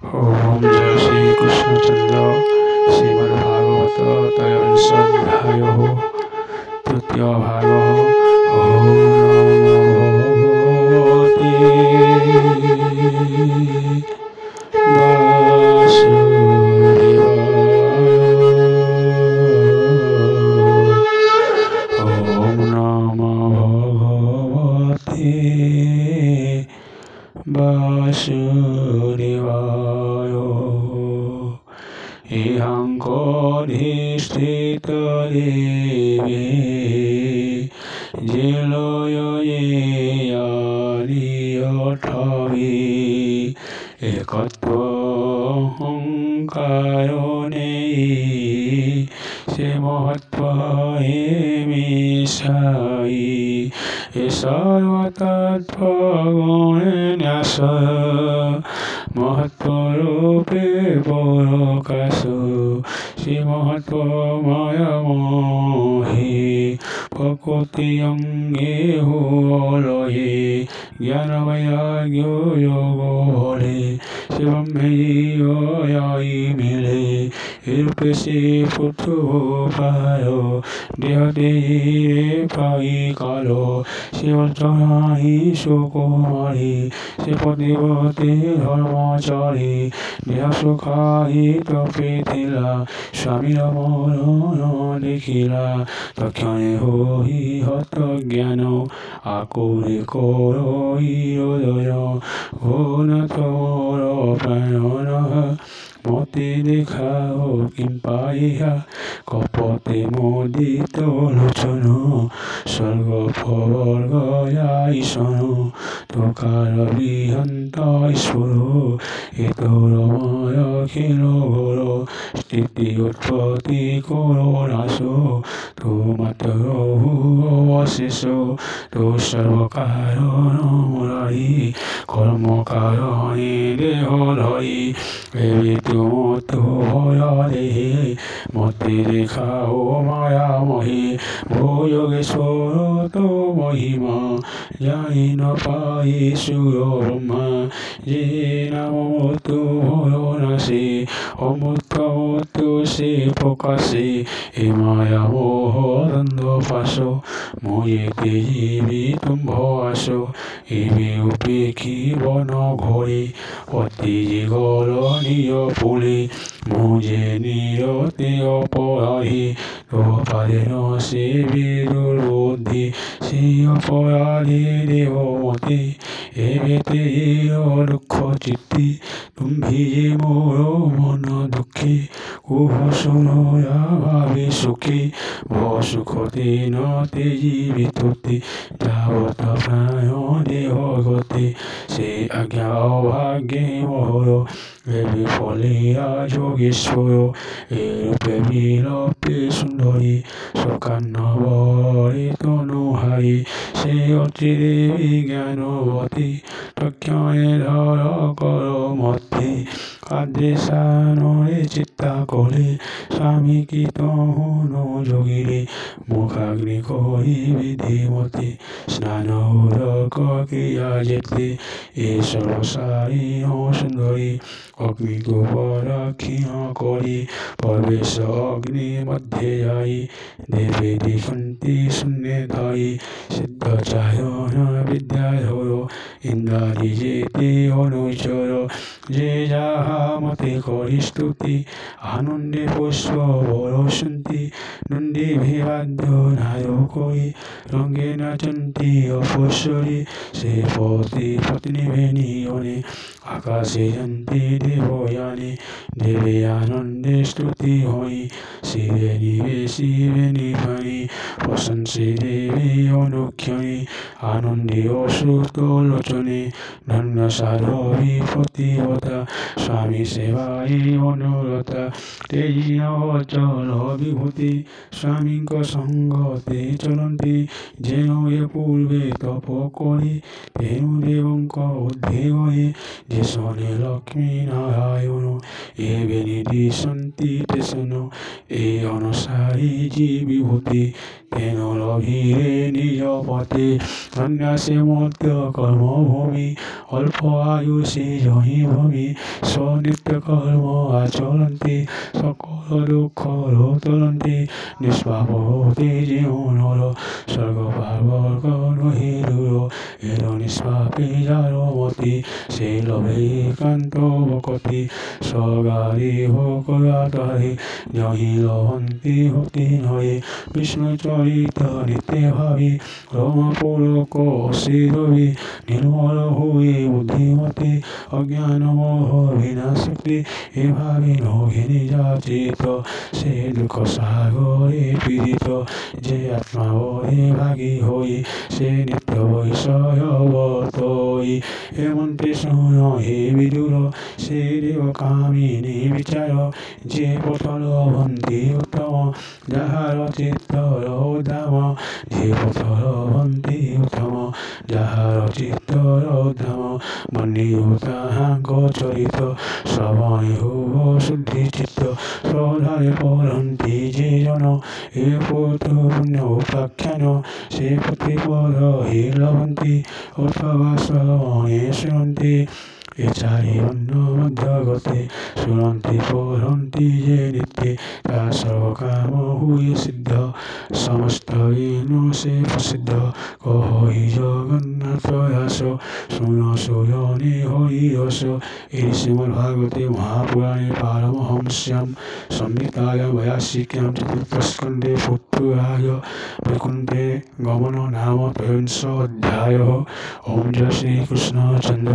ओम जय श्री कृष्ण चंद्र श्रीमद्भागवत त्रयोदशाध्यायो तृतीय भाग। ओम नमो भगवते वासुदेवाय। ओम नमो भगवते वासुदेवाय। इहं कोऽधिष्ठितदेवे जेलयेयानियठवि एकत्वहंकारो नेयि से महत्त्वमेमिषायि सर्वतत्त्वगुणन्यास महत्त्वरूपे परोकाशो श्रीमहत्त्वमयमोहि प्रकृत्यङ्गे होलये ज्ञानवैराग्यो योगो बले शिवमेयायि मिले रूपे से पुत्रपायो देहते पाई कालो शिवचराणि सुकुमारी श्रीपतिवते धर्मचारी देह सुखाई तपेथिला स्वामी रमण देखिला तक्षणे होहि हत ज्ञान आकुरे करई हृदय हो न तोर प्राण मते देखाओ किं पाइहा कपते मोदित लोचन स्वर्गफवर्गयाईशन तुकार विहंत ईश्वर एतरमय खिल घोर स्थिति उत्पत्ति करो नाशो तो मात्र अवशेष तो सर्वकारण मुरारी कर्म कारणे देह धरी मृत्यु भय देहे मते देखाओ मायामही भोयोगेश्वर तो महिमा जानी न पाई सुर ब्रह्मा जे नाम मृत्यु भय नाशे अमृत मृत्यु से प्रकाशे हे माया मोह द्वंद्व पाशो मोहिते जीवितुं भवासो एवे उपेक्षी वन घोरे অতি গরণীয় ফুলে মুজে নিয়তে অপরাধী তোপারেণ সে বিদুর্বুদ্ধি সে অপরাধী দেহমতে এবেতে দুঃখ চিত্তি তুমি যে মোর মন দুঃখে কুহসুরয়া ভাবে সুখে ভসুখতে নতে জীবিততে যাবত প্রায় দেহ গতে সে আজ্ঞা অভাগ্যে মোর এবে ফলিয়া যোগেশ্বর এরূপে বিলপে সুন্দরী সুখান্নবরে তনুহারি সে অতি দেবী জ্ঞানবতী তক্ষণে ধর কর মধ্যে আদেশানরে চিত্তা করে স্বামী কি তহন যোগীরে মুখাগ্নি করি বিধিমতে স্নান উদক ক্রিয়া যেতে এ সর্বসারী সুন্দরী অগ্নিগোপরাক্ষিণ করি প্রবেশ অগ্নি মধ্যে যাই দেবে দিশন্তি শূন্যে ধাই সিদ্ধ চায়ন বিদ্যাধর ইন্দ্রাদি যেতে অনুচর যে যাহা মতে করি স্তুতি আনন্দে পুষ্প বরসন্তি নন্দী বিবাদ্য নায়কই রঙ্গে নাচন্তি অপশ্বরী সে পতি পত্নী বেনিয়নে আকাশে যন্তি দেবয়ানে দেবে আনন্দে স্তুতি হই শিরে নিবেশি বেনিভানি প্রশংসে দেবে অনুক্ষণে আনন্দে অসুত লোচনে ধন্য সাধবী প্রতিহতা স্বামী সেবায় অনুরতা তেজিয়া ଅଚଳ ବିଭୂତି ସ୍ୱାମୀଙ୍କ ସଙ୍ଗତେ ଚଳନ୍ତି ଯେନ ଏ ପୂର୍ବେ ତପ କରି ତେଣୁ ଦେବଙ୍କ ଉଦ୍ଧେଗରେ ଯେ ଶନି ଲକ୍ଷ୍ମୀ ନାରାୟଣ ଏବେ ନିଦିଶନ୍ତି ତେସନ ଏ ଅନୁସାରୀ ଯେ ବିଭୂତି ତେନ ଲଭିରେ ନିଜ ପତେ ସନ୍ନ୍ୟାସୀ ମଧ୍ୟ କର୍ମଭୂମି ଅଳ୍ପ ଆୟୁଷି ଜହି ଭୂମି ସ୍ୱନିତ୍ୟ କର୍ମ ଆଚରନ୍ତି সকল দুঃখর তরন্তি নিষ্পাপ হতে যেও নর স্বর্গ পার্বর্গ নহি দূর এর নিষ্পাপে যার মতি সেই লভে একান্ত ভকতি স্বগারি ভোগ তারে জহি লভন্তি হতি নয়ে বিষ্ণু চরিত নিতে ভাবি রমপুরক অশিরবি নির্মল হুয়ে বুদ্ধিমতি অজ্ঞান মোহ বিনাশক্তি এভাবে নঘিনী যাচিত সে দুঃখ সাগরে পীড়িত যে আত্মাবধে ভাগী হই সে নিত্য বৈষয়বতই এমন্ত্রে শুন হে বিদুর সে দেব কামিনী বিচার যে পথ লভন্তি উত্তম যাহার চিত্তর উদ্দাম যে পথ লভন্তি উত্তম যাহার চিত্তর উদ্দাম মন্দির তাহাঙ্ক চরিত শ্রবণে হুব শুদ্ধি চিত্ত শ্রদ্ধারে পড়ন্তি যে জন এ পুত্র পুণ্য উপাখ্যান সে প্রতিপদ হে লভন্তি অথবা শ্রবণে শুনন্তি এ চারি অন্য মধ্যগতে শুনন্তি পড়ন্তি যে নিত্যে তা সর্বকাম হুয়ে সিদ্ধ সমস্ত বিঘ্ন সে প্রসিদ্ধ কহি জগন্নাথ দাস শুন সুজনে হরি রস এই শ্রীমদ্ ভাগবতে মহাপুরাণে পারমহংস্যাম সংহিতায়াম বৈয়াসিক্যাম চতুর্থস্কন্ধে পুত্রায় বৈকুণ্ঠে গমন নাম ত্রয়োদশ অধ্যায়ः। ওম জয় শ্রীকৃষ্ণ চন্দ্র।